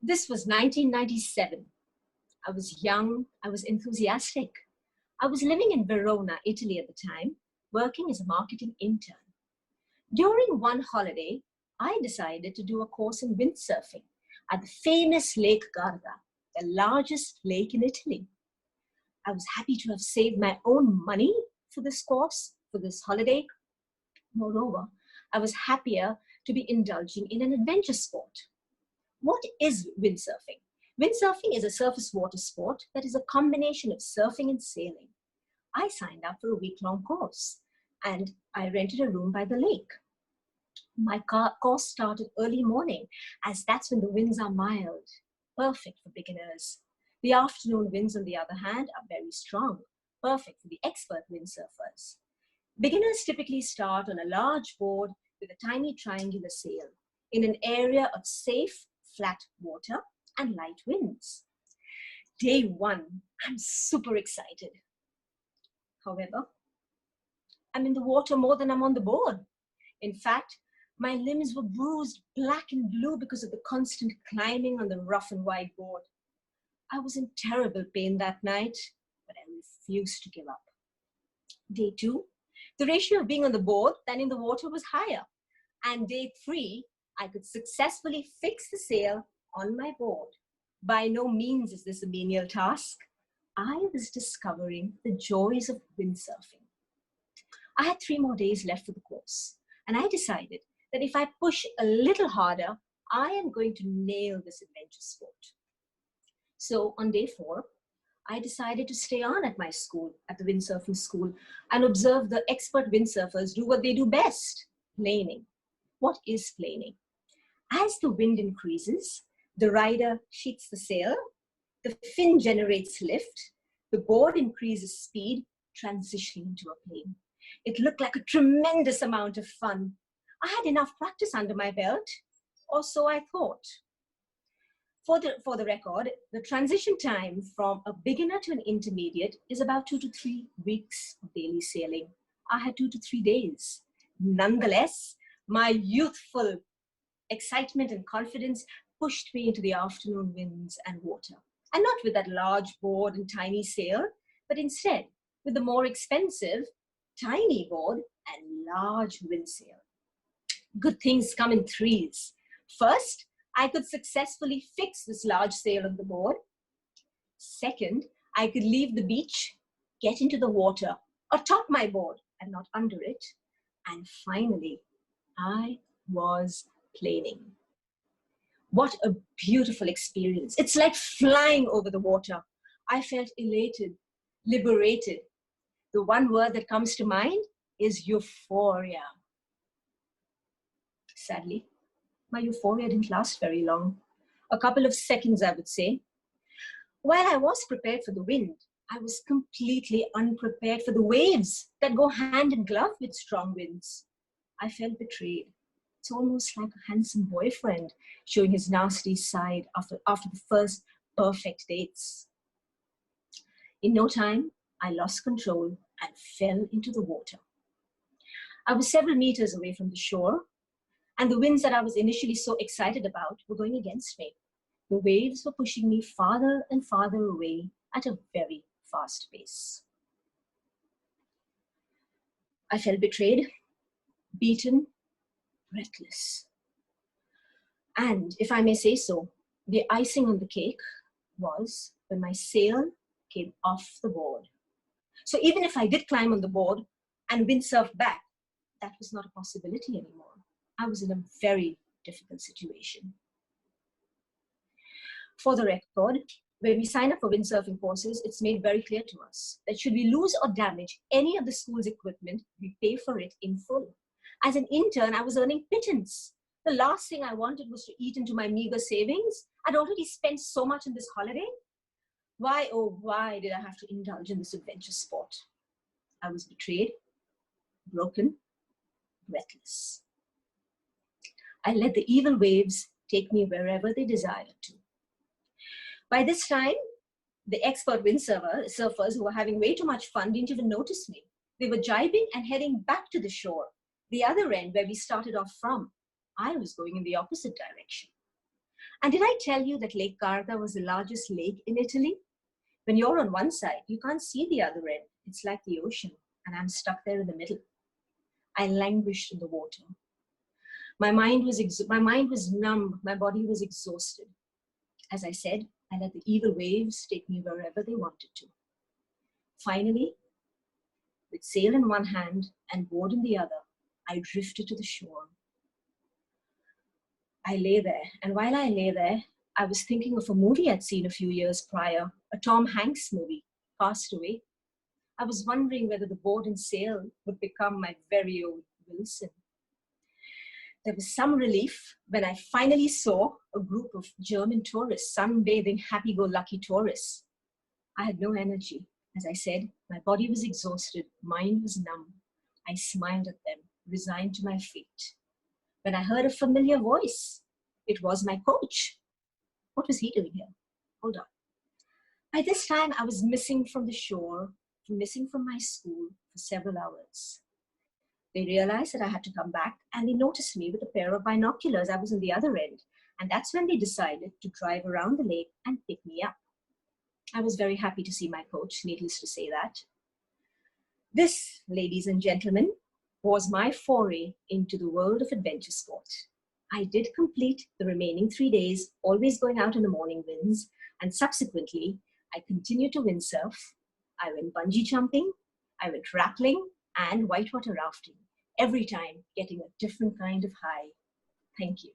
This was 1997. I was young, I was enthusiastic. I was living in Verona, Italy at the time, working as a marketing intern. During one holiday, I decided to do a course in windsurfing at the famous Lake Garda, the largest lake in Italy. I was happy to have saved my own money for this course, for this holiday. Moreover, I was happier to be indulging in an adventure sport. What is windsurfing? Windsurfing is a surface water sport that is a combination of surfing and sailing. I signed up for a week-long course and I rented a room by the lake. My course started early morning as that's when the winds are mild, perfect for beginners. The afternoon winds, on the other hand, are very strong, perfect for the expert windsurfers. Beginners typically start on a large board with a tiny triangular sail in an area of safe, flat water and light winds. Day one, I'm super excited. However, I'm in the water more than I'm on the board. In fact, my limbs were bruised black and blue because of the constant climbing on the rough and wide board. I was in terrible pain that night, but I refused to give up. Day two, the ratio of being on the board than in the water was higher. And day three, I could successfully fix the sail on my board. By no means is this a menial task. I was discovering the joys of windsurfing. I had 3 more days left for the course, and I decided that if I push a little harder, I am going to nail this adventure sport. So on day 4, I decided to stay on at my school, at the windsurfing school, and observe the expert windsurfers do what they do best, planing. What is planing? As the wind increases, the rider sheets the sail, the fin generates lift, the board increases speed, transitioning into a plane. It looked like a tremendous amount of fun. I had enough practice under my belt, or so I thought. For the record, the transition time from a beginner to an intermediate is about 2 to 3 weeks of daily sailing. I had 2 to 3 days. Nonetheless, my youthful excitement and confidence pushed me into the afternoon winds and water. And not with that large board and tiny sail, but instead with the more expensive tiny board and large windsail. Good things come in threes. First, I could successfully fix this large sail on the board. Second, I could leave the beach, get into the water, atop my board and not under it. And finally, I was planing. What a beautiful experience. It's like flying over the water. I felt elated, liberated. The one word that comes to mind is euphoria. Sadly, my euphoria didn't last very long. A couple of seconds, I would say. While I was prepared for the wind, I was completely unprepared for the waves that go hand in glove with strong winds. I felt betrayed. It's almost like a handsome boyfriend showing his nasty side after the first perfect dates. In no time, I lost control and fell into the water. I was several meters away from the shore, and the winds that I was initially so excited about were going against me. The waves were pushing me farther and farther away at a very fast pace. I felt betrayed, beaten, breathless. And if I may say so, the icing on the cake was when my sail came off the board. So even if I did climb on the board and windsurf back, that was not a possibility anymore. I was in a very difficult situation. For the record, when we sign up for windsurfing courses, it's made very clear to us that should we lose or damage any of the school's equipment, we pay for it in full. As an intern, I was earning pittance. The last thing I wanted was to eat into my meager savings. I'd already spent so much on this holiday. Why, oh, why did I have to indulge in this adventure sport? I was betrayed, broken, breathless. I let the evil waves take me wherever they desired to. By this time, the expert windsurfers who were having way too much fun didn't even notice me. They were jibing and heading back to the shore, the other end where we started off from. I was going in the opposite direction. And did I tell you that Lake Garda was the largest lake in Italy? When you're on one side, you can't see the other end. It's like the ocean, and I'm stuck there in the middle. I languished in the water. My mind was numb. My body was exhausted. As I said, I let the evil waves take me wherever they wanted to. Finally, with sail in one hand and board in the other, I drifted to the shore. I lay there, and while I lay there, I was thinking of a movie I'd seen a few years prior, a Tom Hanks movie, Cast Away. I was wondering whether the board and sail would become my very own Wilson. There was some relief when I finally saw a group of German tourists, sunbathing, happy-go-lucky tourists. I had no energy. As I said, my body was exhausted, mind was numb. I smiled at them, resigned to my fate. When I heard a familiar voice, it was my coach. What was he doing here? Hold on. By this time, I was missing from the shore, missing from my school for several hours. They realized that I had to come back, and they noticed me with a pair of binoculars. I was on the other end, and that's when they decided to drive around the lake and pick me up. I was very happy to see my coach, needless to say that. This, ladies and gentlemen, was my foray into the world of adventure sport. I did complete the remaining 3 days, always going out in the morning winds, and subsequently, I continued to windsurf. I went bungee jumping, I went rappelling, and whitewater rafting, every time getting a different kind of high. Thank you.